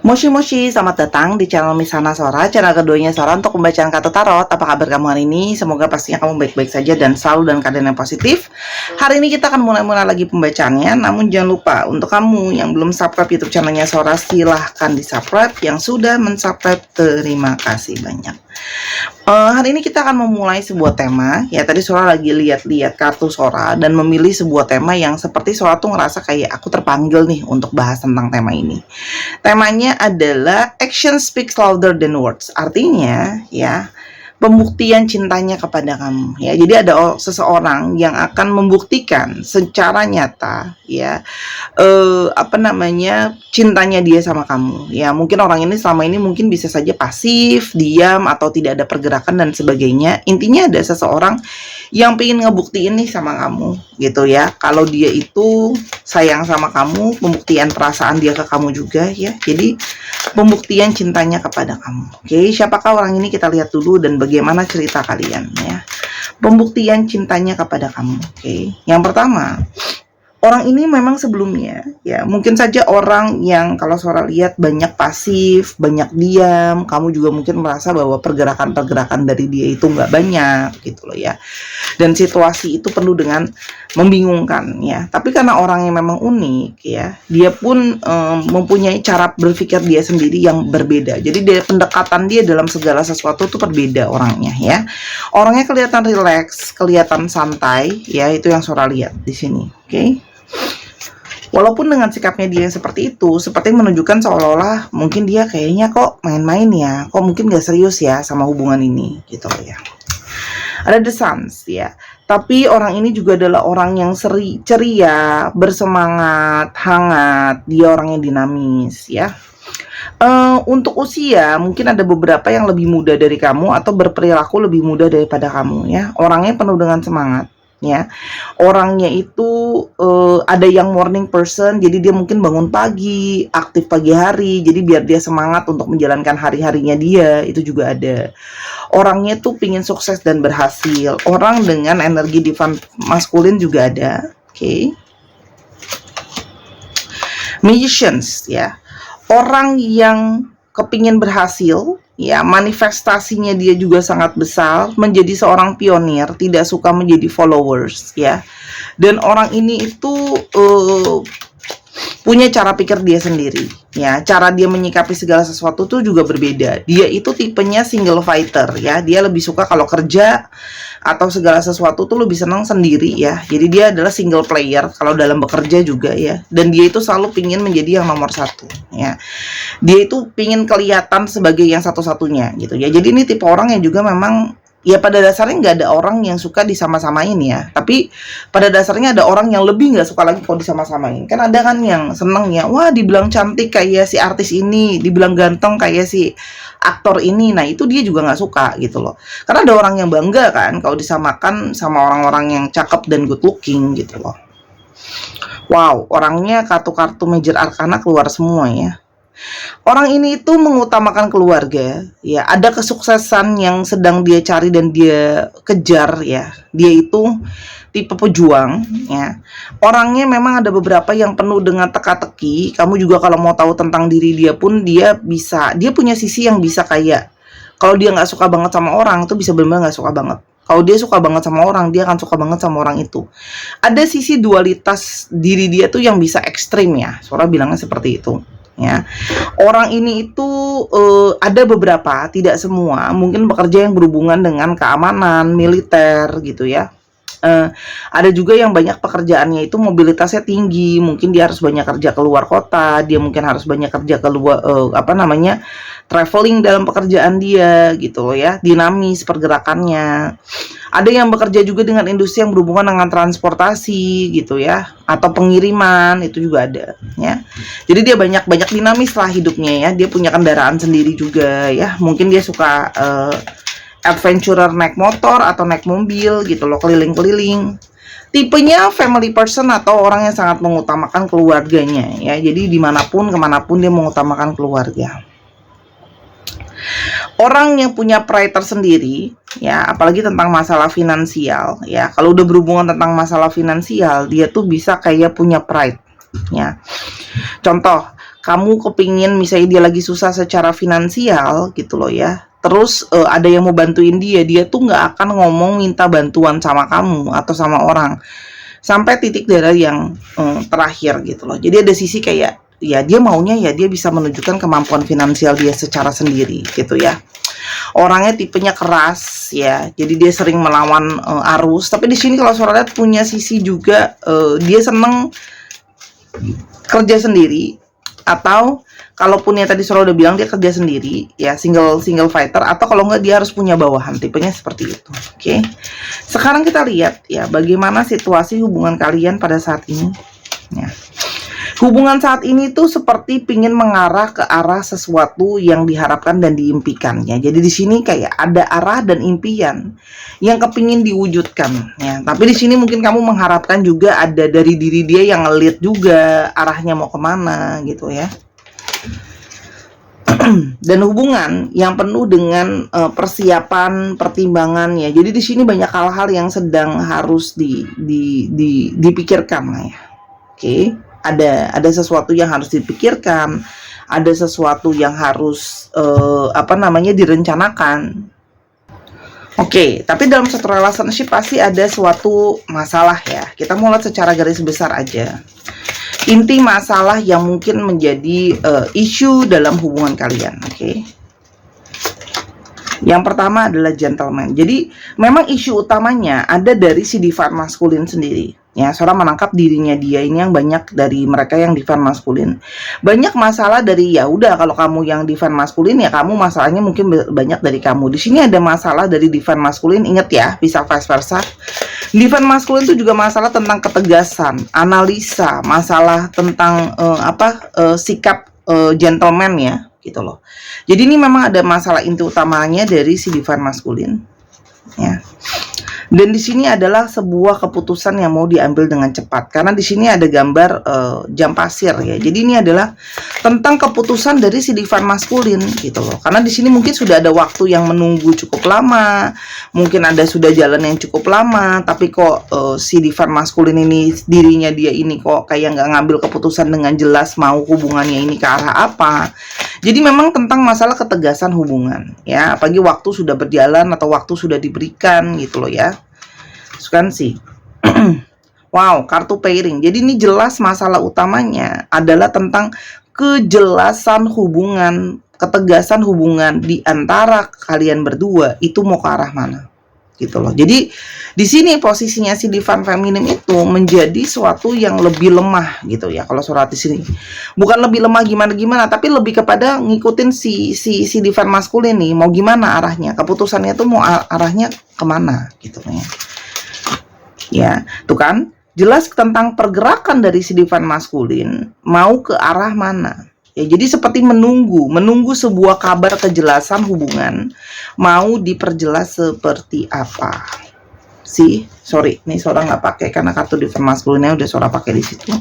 Moshi Moshi, selamat datang di channel Misana Sora, channel keduanya Sora untuk pembacaan kartu tarot. Apa kabar kamu hari ini? Semoga pastinya kamu baik-baik saja dan selalu dalam keadaan yang positif. Hari ini kita akan mulai lagi pembacaannya, namun jangan lupa untuk kamu yang belum subscribe YouTube channelnya Sora, silahkan di subscribe. Yang sudah mensubscribe, terima kasih banyak. Hari ini kita akan memulai sebuah tema. Ya, tadi Sora lagi lihat-lihat kartu Sora dan memilih sebuah tema yang seperti Sora tuh ngerasa kayak aku terpanggil nih untuk bahas tentang tema ini. Temanya adalah action speaks louder than words. Artinya, ya, pembuktian cintanya kepada kamu. Ya, jadi ada seseorang yang akan membuktikan secara nyata, ya, cintanya dia sama kamu. Ya, mungkin orang ini selama ini mungkin bisa saja pasif, diam, atau tidak ada pergerakan dan sebagainya. Intinya ada seseorang yang pengen ngebuktiin nih sama kamu, gitu ya. Kalau dia itu sayang sama kamu, pembuktian perasaan dia ke kamu juga, ya. Jadi pembuktian cintanya kepada kamu. Oke, siapakah orang ini? Kita lihat dulu dan bagaimana cerita kalian, ya. Pembuktian cintanya kepada kamu. Oke. Yang pertama, orang ini memang sebelumnya, ya, mungkin saja orang yang kalau Sora lihat banyak pasif, banyak diam. Kamu juga mungkin merasa bahwa pergerakan-pergerakan dari dia itu nggak banyak, gitu loh, ya. Dan situasi itu penuh dengan membingungkan, ya. Tapi karena orang yang memang unik, ya, dia pun mempunyai cara berpikir dia sendiri yang berbeda. Jadi pendekatan dia dalam segala sesuatu itu berbeda orangnya, ya. Orangnya kelihatan rileks, kelihatan santai, ya, itu yang Sora lihat di sini, oke. Walaupun dengan sikapnya dia seperti itu, seperti menunjukkan seolah-olah mungkin dia kayaknya kok main-main ya, kok mungkin gak serius ya sama hubungan ini, gitu loh, ya. Ada The Suns, ya. Tapi orang ini juga adalah orang yang ceria, bersemangat, hangat. Dia orang yang dinamis, ya. Untuk usia, mungkin ada beberapa yang lebih muda dari kamu atau berperilaku lebih muda daripada kamu, ya. Orangnya penuh dengan semangat, ya. Orangnya itu ada yang morning person, jadi dia mungkin bangun pagi, aktif pagi hari, jadi biar dia semangat untuk menjalankan hari-harinya dia, itu juga ada. Orangnya tuh pingin sukses dan berhasil. Orang dengan energi divine maskulin juga ada, oke. Magicians, ya. Orang yang kepingin berhasil, ya, manifestasinya dia juga sangat besar, menjadi seorang pionir, tidak suka menjadi followers, ya. Dan orang ini itu punya cara pikir dia sendiri, ya. Cara dia menyikapi segala sesuatu tuh juga berbeda. Dia itu tipenya single fighter, ya. Dia lebih suka kalau kerja atau segala sesuatu tuh lebih senang sendiri, ya. Jadi dia adalah single player kalau dalam bekerja juga, ya. Dan dia itu selalu pingin menjadi yang nomor satu, ya. Dia itu pingin kelihatan sebagai yang satu-satunya, gitu ya. Jadi ini tipe orang yang juga memang, ya, pada dasarnya nggak ada orang yang suka disama-samain, ya. Tapi pada dasarnya ada orang yang lebih nggak suka lagi kalau disama-samain. Kan ada kan yang seneng, ya, wah dibilang cantik kayak si artis ini, dibilang ganteng kayak si aktor ini. Nah itu dia juga nggak suka, gitu loh. Karena ada orang yang bangga kan kalau disamakan sama orang-orang yang cakep dan good looking, gitu loh. Wow, orangnya kartu-kartu major arcana keluar semua, ya. Orang ini itu mengutamakan keluarga, ya. Ada kesuksesan yang sedang dia cari dan dia kejar, ya. Dia itu tipe pejuang, ya. Orangnya memang ada beberapa yang penuh dengan teka-teki. Kamu juga kalau mau tahu tentang diri dia pun dia punya sisi yang bisa kayak, kalau dia nggak suka banget sama orang tuh bisa benar-benar nggak suka banget. Kalau dia suka banget sama orang, dia akan suka banget sama orang itu. Ada sisi dualitas diri dia tuh yang bisa ekstrim, ya. Sora bilangnya seperti itu, ya. Orang ini itu ada beberapa, tidak semua, mungkin bekerja yang berhubungan dengan keamanan, militer, gitu ya. Ada juga yang banyak pekerjaannya itu mobilitasnya tinggi, mungkin dia harus banyak kerja keluar kota, dia mungkin harus banyak kerja keluar traveling dalam pekerjaan dia, gitu ya. Dinamis pergerakannya. Ada yang bekerja juga dengan industri yang berhubungan dengan transportasi, gitu ya, atau pengiriman, itu juga ada, ya. Jadi dia banyak dinamis lah hidupnya, ya. Dia punya kendaraan sendiri juga, ya. Mungkin dia suka adventurer naik motor atau naik mobil, gitu loh, keliling-keliling. Tipenya family person atau orang yang sangat mengutamakan keluarganya, ya. Jadi dimanapun, kemanapun dia mengutamakan keluarga. Orang yang punya pride tersendiri, ya, apalagi tentang masalah finansial, ya. Kalau udah berhubungan tentang masalah finansial, dia tuh bisa kayak punya pride, ya. Contoh, kamu kepingin misalnya dia lagi susah secara finansial gitu loh ya, terus ada yang mau bantuin dia tuh nggak akan ngomong minta bantuan sama kamu atau sama orang sampai titik darah yang terakhir gitu loh. Jadi ada sisi kayak ya dia maunya ya dia bisa menunjukkan kemampuan finansial dia secara sendiri gitu ya. Orangnya tipenya keras ya, jadi dia sering melawan arus. Tapi di sini kalau Sora lihat punya sisi juga dia seneng kerja sendiri, atau kalaupun yang tadi Sora udah bilang dia kerja sendiri ya, single fighter, atau kalau nggak dia harus punya bawahan, tipenya seperti itu. Oke. Sekarang kita lihat ya bagaimana situasi hubungan kalian pada saat ini ya. Hubungan saat ini tuh seperti pingin mengarah ke arah sesuatu yang diharapkan dan diimpikan ya. Jadi di sini kayak ada arah dan impian yang kepingin diwujudkan ya. Tapi di sini mungkin kamu mengharapkan juga ada dari diri dia yang ngelit juga arahnya mau kemana gitu ya. Dan hubungan yang penuh dengan persiapan, pertimbangan ya. Jadi di sini banyak hal-hal yang sedang harus dipikirkan lah ya. Oke. Ada sesuatu yang harus dipikirkan, ada sesuatu yang harus direncanakan. Oke, tapi dalam satu relationship pasti ada suatu masalah ya. Kita mau lihat secara garis besar aja. Inti masalah yang mungkin menjadi isu dalam hubungan kalian, oke? Yang pertama adalah gentleman. Jadi memang isu utamanya ada dari si divine maskulin sendiri. Ya, Sora menangkap dirinya dia ini yang banyak dari mereka yang divine maskulin. Banyak masalah dari ya udah kalau kamu yang divine maskulin ya kamu masalahnya mungkin banyak dari kamu. Di sini ada masalah dari divine maskulin, ingat ya, bisa vice versa. Divine maskulin itu juga masalah tentang ketegasan, analisa, masalah tentang sikap gentleman ya, gitu loh. Jadi ini memang ada masalah inti utamanya dari si divine maskulin ya. Dan di sini adalah sebuah keputusan yang mau diambil dengan cepat, karena di sini ada gambar jam pasir ya. Jadi ini adalah tentang keputusan dari si divine maskulin gitu loh. Karena di sini mungkin sudah ada waktu yang menunggu cukup lama, mungkin ada sudah jalan yang cukup lama, tapi kok si divine maskulin ini dirinya dia ini kok kayak nggak ngambil keputusan dengan jelas mau hubungannya ini ke arah apa. Jadi memang tentang masalah ketegasan hubungan ya, apalagi waktu sudah berjalan atau waktu sudah diberikan gitu loh ya. Kan sih. Wow, kartu pairing. Jadi ini jelas masalah utamanya adalah tentang kejelasan hubungan, ketegasan hubungan di antara kalian berdua itu mau ke arah mana. Gitu loh. Jadi di sini posisinya si divine feminine itu menjadi suatu yang lebih lemah gitu ya. Kalau surat di sini bukan lebih lemah gimana, tapi lebih kepada ngikutin si divine maskulin nih mau gimana arahnya. Keputusannya itu mau arahnya kemana gitu ya. Ya, tuh kan jelas tentang pergerakan dari si divine maskulin mau ke arah mana. Ya, jadi seperti menunggu sebuah kabar kejelasan hubungan mau diperjelas seperti apa. Sorry, nih Sora nggak pakai karena kartu divine maskulinnya udah Sora pakai di situ.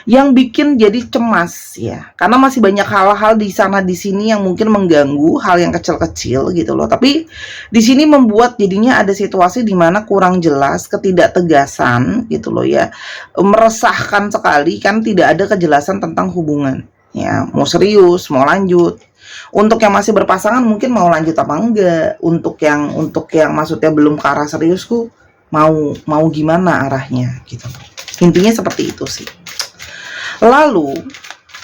Yang bikin jadi cemas ya, karena masih banyak hal-hal di sana di sini yang mungkin mengganggu, hal yang kecil-kecil gitu loh. Tapi di sini membuat jadinya ada situasi di mana kurang jelas, ketidaktegasan gitu loh ya, meresahkan sekali kan tidak ada kejelasan tentang hubungan ya, mau serius, mau lanjut. Untuk yang masih berpasangan mungkin mau lanjut apa enggak, untuk yang maksudnya belum ke arah seriusku mau gimana arahnya gitu. Intinya seperti itu sih. Lalu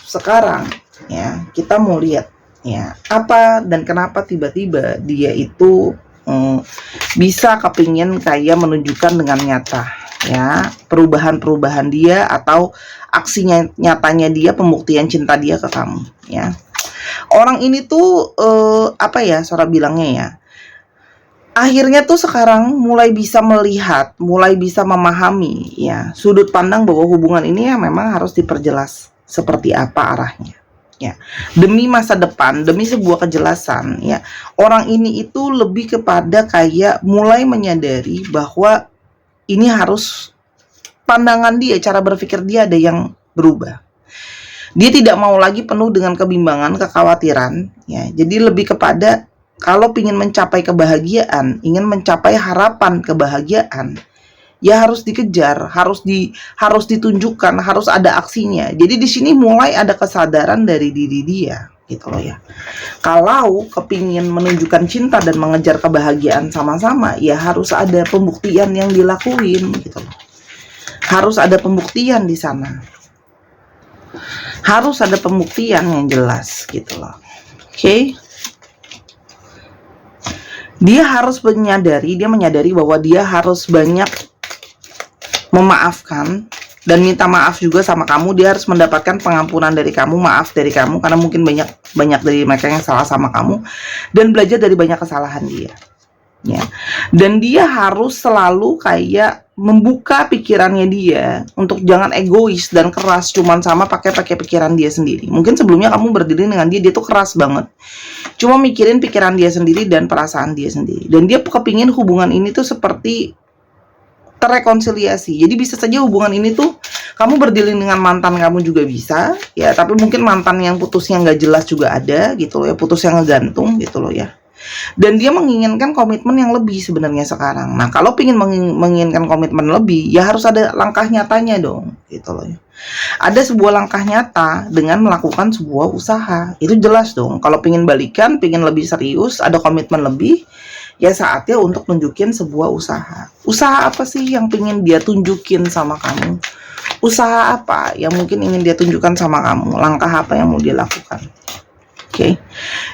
sekarang ya kita mau lihat ya apa dan kenapa tiba-tiba dia itu bisa kepingin kayak menunjukkan dengan nyata ya perubahan dia atau aksinya nyatanya dia, pembuktian cinta dia ke kamu ya. Orang ini tuh Sora bilangnya ya, akhirnya tuh sekarang mulai bisa melihat, mulai bisa memahami ya sudut pandang bahwa hubungan ini ya memang harus diperjelas seperti apa arahnya ya. Demi masa depan, demi sebuah kejelasan ya. Orang ini itu lebih kepada kayak mulai menyadari bahwa ini harus pandangan dia, cara berpikir dia ada yang berubah. Dia tidak mau lagi penuh dengan kebimbangan, kekhawatiran ya. Jadi lebih kepada kalau ingin mencapai kebahagiaan, ingin mencapai harapan kebahagiaan, ya harus dikejar, harus ditunjukkan, harus ada aksinya. Jadi di sini mulai ada kesadaran dari diri dia, gitu loh ya. Kalau kepingin menunjukkan cinta dan mengejar kebahagiaan sama-sama, ya harus ada pembuktian yang dilakuin, gitu loh. Harus ada pembuktian di sana. Harus ada pembuktian yang jelas, gitu loh. Oke. Dia menyadari bahwa dia harus banyak memaafkan dan minta maaf juga sama kamu. Dia harus mendapatkan pengampunan dari kamu, maaf dari kamu, karena mungkin banyak dari mereka yang salah sama kamu, dan belajar dari banyak kesalahan dia. Ya. Dan dia harus selalu kayak membuka pikirannya dia untuk jangan egois dan keras cuman sama pakai pikiran dia sendiri. Mungkin sebelumnya kamu berdiri dengan dia tuh keras banget, cuma mikirin pikiran dia sendiri dan perasaan dia sendiri, dan dia kepingin hubungan ini tuh seperti terrekonsiliasi. Jadi bisa saja hubungan ini tuh kamu berdiri dengan mantan kamu juga bisa ya, tapi mungkin mantan yang putusnya nggak jelas juga ada gitu loh ya, putus yang ngegantung gitu loh ya. Dan dia menginginkan komitmen yang lebih sebenarnya sekarang. Nah, kalau ingin menginginkan komitmen lebih, ya harus ada langkah nyatanya dong, gitu loh ya. Ada sebuah langkah nyata dengan melakukan sebuah usaha. Itu jelas dong. Kalau ingin balikan, ingin lebih serius, ada komitmen lebih, ya saatnya untuk tunjukin sebuah usaha. Usaha apa sih yang ingin dia tunjukin sama kamu? Usaha apa yang mungkin ingin dia tunjukkan sama kamu? Langkah apa yang mau dia lakukan? Oke.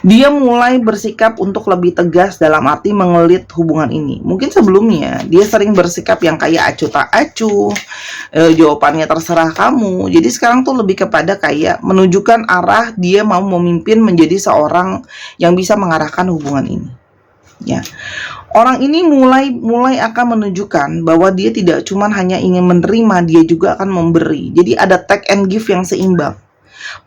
Dia mulai bersikap untuk lebih tegas dalam arti mengelit hubungan ini. Mungkin sebelumnya dia sering bersikap yang kayak acuh tak acuh, jawabannya terserah kamu. Jadi sekarang tuh lebih kepada kayak menunjukkan arah dia mau memimpin menjadi seorang yang bisa mengarahkan hubungan ini. Ya. Orang ini mulai akan menunjukkan bahwa dia tidak cuma hanya ingin menerima, dia juga akan memberi. Jadi ada take and give yang seimbang.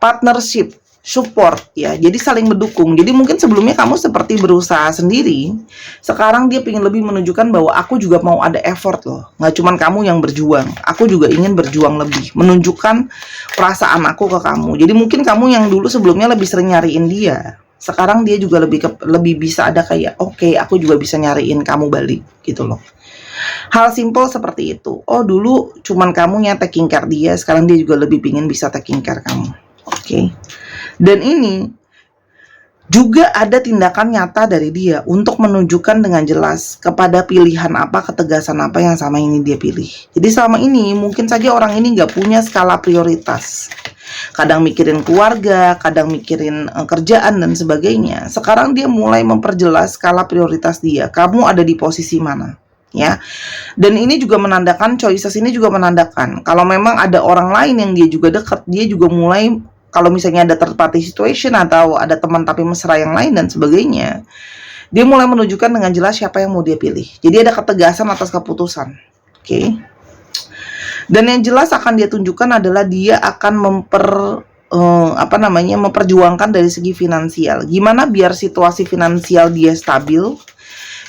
Partnership, support ya, jadi saling mendukung. Jadi mungkin sebelumnya kamu seperti berusaha sendiri, sekarang dia ingin lebih menunjukkan bahwa aku juga mau ada effort loh, nggak cuman kamu yang berjuang, aku juga ingin berjuang lebih, menunjukkan perasaan aku ke kamu. Jadi mungkin kamu yang dulu sebelumnya lebih sering nyariin dia, sekarang dia juga lebih bisa ada kayak oke, aku juga bisa nyariin kamu balik gitu loh. Hal simple seperti itu. Oh dulu cuman kamu yang taking care dia, sekarang dia juga lebih pingin bisa taking care kamu. Oke. Dan ini juga ada tindakan nyata dari dia untuk menunjukkan dengan jelas kepada pilihan apa, ketegasan apa yang sama ini dia pilih. Jadi selama ini mungkin saja orang ini nggak punya skala prioritas. Kadang mikirin keluarga, kadang mikirin kerjaan dan sebagainya. Sekarang dia mulai memperjelas skala prioritas dia. Kamu ada di posisi mana? Ya. Dan ini juga menandakan, choices ini juga menandakan kalau memang ada orang lain yang dia juga dekat, dia juga mulai, kalau misalnya ada third party situation atau ada teman tapi mesra yang lain dan sebagainya, dia mulai menunjukkan dengan jelas siapa yang mau dia pilih. Jadi ada ketegasan atas keputusan. Oke. Dan yang jelas akan dia tunjukkan adalah dia akan memperjuangkan dari segi finansial. Gimana biar situasi finansial dia stabil?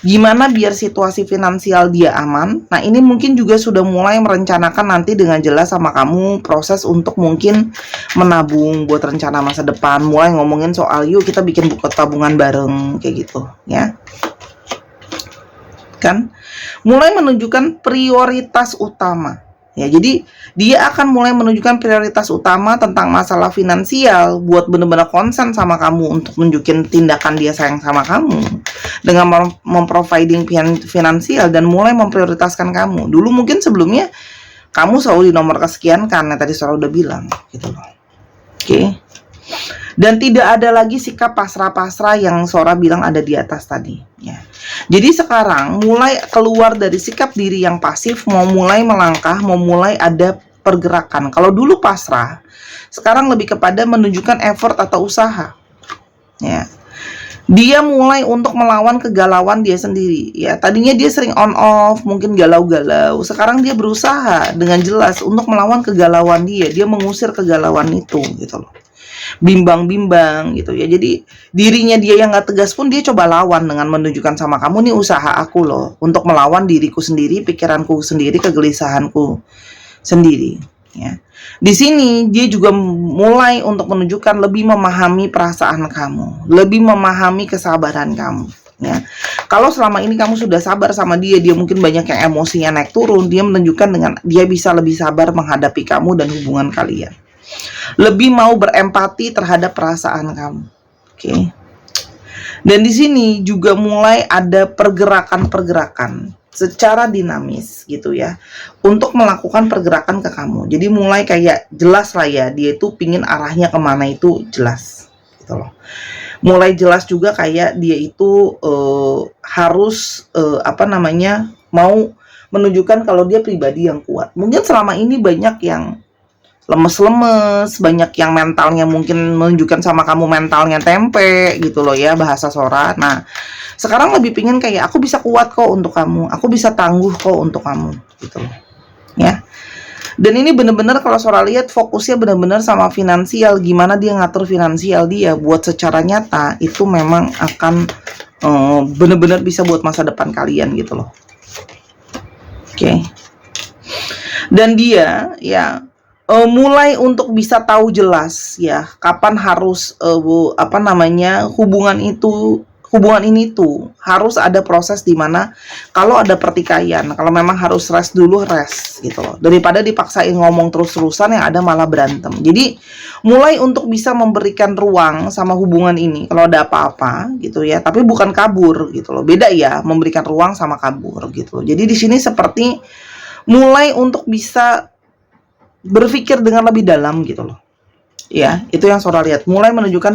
Gimana biar situasi finansial dia aman? Nah, ini mungkin juga sudah mulai merencanakan nanti dengan jelas sama kamu proses untuk mungkin menabung buat rencana masa depan. Mulai ngomongin soal yuk kita bikin buku tabungan bareng kayak gitu, ya. Kan? Mulai menunjukkan prioritas utama. Ya, jadi dia akan mulai menunjukkan prioritas utama tentang masalah finansial buat benar-benar konsen sama kamu untuk nunjukin tindakan dia sayang sama kamu dengan memproviding finansial dan mulai memprioritaskan kamu. Dulu mungkin sebelumnya kamu selalu di nomor kesekian karena tadi Sora udah bilang gitu loh. Oke. Dan tidak ada lagi sikap pasrah-pasrah yang Sora bilang ada di atas tadi ya. Jadi sekarang mulai keluar dari sikap diri yang pasif, mau mulai melangkah, mau mulai ada pergerakan. Kalau dulu pasrah, sekarang lebih kepada menunjukkan effort atau usaha. Ya. Dia mulai untuk melawan kegalauan dia sendiri. Ya, tadinya dia sering on off, mungkin galau-galau. Sekarang dia berusaha dengan jelas untuk melawan kegalauan dia. Dia mengusir kegalauan itu gitu loh. Bimbang-bimbang gitu ya. Jadi dirinya dia yang gak tegas pun dia coba lawan dengan menunjukkan sama kamu nih usaha aku loh untuk melawan diriku sendiri, pikiranku sendiri, kegelisahanku sendiri ya. Di sini dia juga mulai untuk menunjukkan lebih memahami perasaan kamu, lebih memahami kesabaran kamu ya. Kalau selama ini kamu sudah sabar sama dia, dia mungkin banyak yang emosinya naik turun, dia menunjukkan dengan dia bisa lebih sabar menghadapi kamu dan hubungan kalian. Lebih mau berempati terhadap perasaan kamu. Oke. Dan di sini juga mulai ada pergerakan-pergerakan secara dinamis gitu ya, untuk melakukan pergerakan ke kamu. Jadi mulai kayak jelas lah ya, dia itu pingin arahnya kemana itu jelas gitu loh. Mulai jelas juga kayak dia itu harus mau menunjukkan kalau dia pribadi yang kuat. Mungkin selama ini banyak yang lemes-lemes, banyak yang mentalnya mungkin menunjukkan sama kamu mentalnya tempe gitu loh ya, bahasa Sora. Nah, sekarang lebih pingin kayak aku bisa kuat kok untuk kamu, aku bisa tangguh kok untuk kamu gitu loh ya. Dan ini bener-bener kalau Sora lihat fokusnya bener-bener sama finansial, gimana dia ngatur finansial dia buat secara nyata itu memang akan bener-bener bisa buat masa depan kalian gitu loh. Oke. Dan dia ya mulai untuk bisa tahu jelas ya kapan harus hubungan ini tuh harus ada proses di mana kalau ada pertikaian, kalau memang harus rest dulu, rest gitu loh, daripada dipaksain ngomong terus-terusan yang ada malah berantem. Jadi mulai untuk bisa memberikan ruang sama hubungan ini kalau ada apa-apa gitu ya, tapi bukan kabur gitu loh, beda ya memberikan ruang sama kabur gitu loh. Jadi di sini seperti mulai untuk bisa berpikir dengan lebih dalam gitu loh ya, itu yang Sora lihat, mulai menunjukkan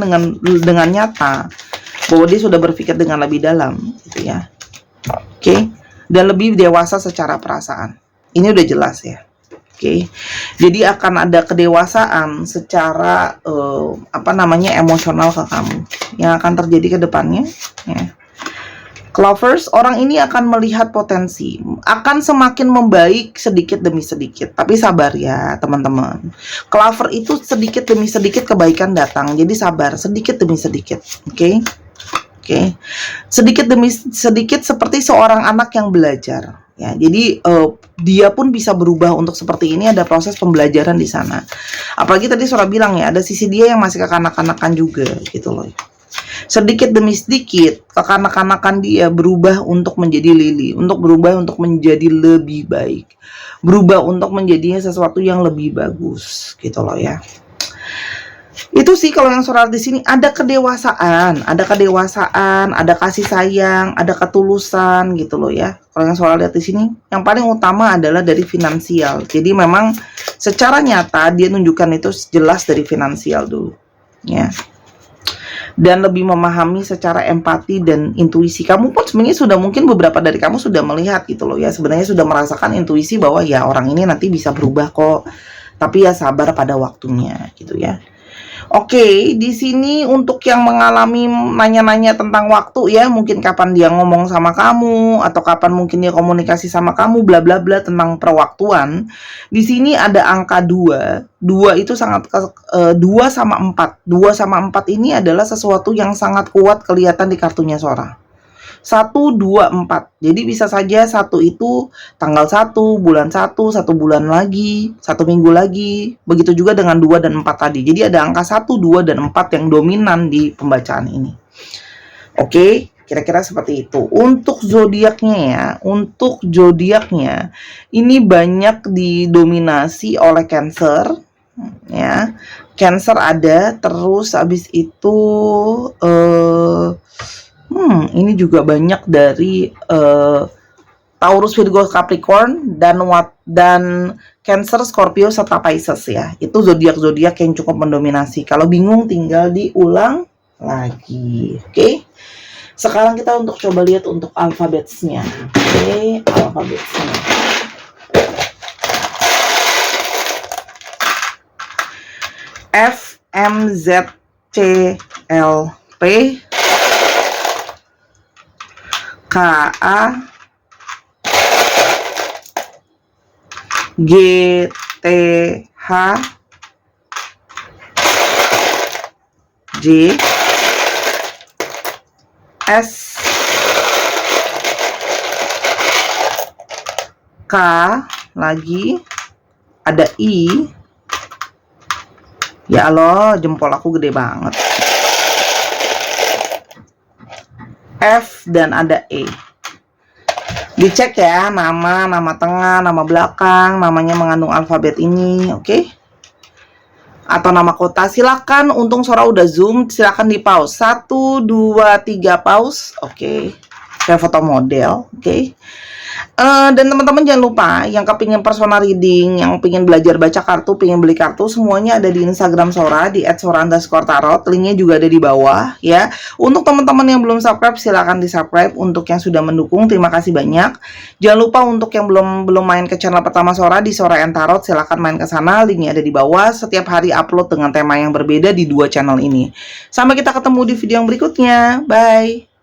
dengan nyata bahwa dia sudah berpikir dengan lebih dalam gitu ya. Oke. Dan lebih dewasa secara perasaan. Ini udah jelas ya. Oke. Jadi akan ada kedewasaan secara emosional ke kamu yang akan terjadi ke depannya ya. Clovers, orang ini akan melihat potensi, akan semakin membaik sedikit demi sedikit. Tapi sabar ya teman-teman. Clover itu sedikit demi sedikit kebaikan datang. Jadi sabar, sedikit demi sedikit. Oke? Oke. Sedikit demi sedikit seperti seorang anak yang belajar. Ya, jadi dia pun bisa berubah untuk seperti ini, ada proses pembelajaran di sana. Apalagi tadi Sora bilang ya, ada sisi dia yang masih kekanak-kanakan juga gitu loh. Sedikit demi sedikit kekanak-kanakan dia berubah untuk menjadi lili, untuk berubah untuk menjadi lebih baik, berubah untuk menjadinya sesuatu yang lebih bagus gitu loh ya. Itu sih kalau yang Sora di sini ada kedewasaan, ada kasih sayang, ada ketulusan gitu loh ya. Kalau yang Sora lihat di sini, yang paling utama adalah dari finansial. Jadi memang secara nyata dia nunjukkan itu jelas dari finansial dulu ya. Dan lebih memahami secara empati dan intuisi. Kamu pun sebenarnya sudah, mungkin beberapa dari kamu sudah melihat gitu loh ya, sebenarnya sudah merasakan intuisi bahwa ya orang ini nanti bisa berubah kok, tapi ya sabar pada waktunya gitu ya. Oke, di sini untuk yang mengalami nanya-nanya tentang waktu ya, mungkin kapan dia ngomong sama kamu atau kapan mungkin dia komunikasi sama kamu, bla bla bla tentang perwaktuan. Di sini ada angka 2. 2 itu sangat 2 sama 4. 2 sama 4 ini adalah sesuatu yang sangat kuat kelihatan di kartunya Sora. 1, 2, 4. Jadi bisa saja 1 itu tanggal 1, bulan 1, 1 bulan lagi, 1 minggu lagi. Begitu juga dengan 2 dan 4 tadi. Jadi ada angka 1, 2, dan 4 yang dominan di pembacaan ini. Oke, kira-kira seperti itu. Untuk zodiaknya ini banyak didominasi oleh Cancer ya. Cancer ada, terus habis itu ini juga banyak dari Taurus, Virgo, Capricorn dan Cancer, Scorpio serta Pisces ya. Itu zodiak-zodiak yang cukup mendominasi. Kalau bingung tinggal diulang lagi. Oke. Sekarang kita untuk coba lihat untuk alfabetsnya. Oke, alfabetsnya. F, M, Z, C, L, P, K, A, G, T, H, J, S, K, lagi ada I. Ya Allah, jempol aku gede banget. F, dan ada E. Dicek ya, nama tengah, nama belakang, namanya mengandung alfabet ini, oke? Atau nama kota, silakan. Untung Sora udah zoom, silakan di pause. 1, 2, 3 pause, oke. Kayak foto model, oke. Dan teman-teman jangan lupa yang kepingin personal reading, yang pingin belajar baca kartu, pingin beli kartu, semuanya ada di Instagram Sora di @sora_tarot. Linknya juga ada di bawah ya. Untuk teman-teman yang belum subscribe, silakan di subscribe. Untuk yang sudah mendukung, terima kasih banyak. Jangan lupa untuk yang belum main ke channel pertama Sora di Sora and Tarot, silakan main ke sana. Linknya ada di bawah. Setiap hari upload dengan tema yang berbeda di dua channel ini. Sampai kita ketemu di video yang berikutnya. Bye.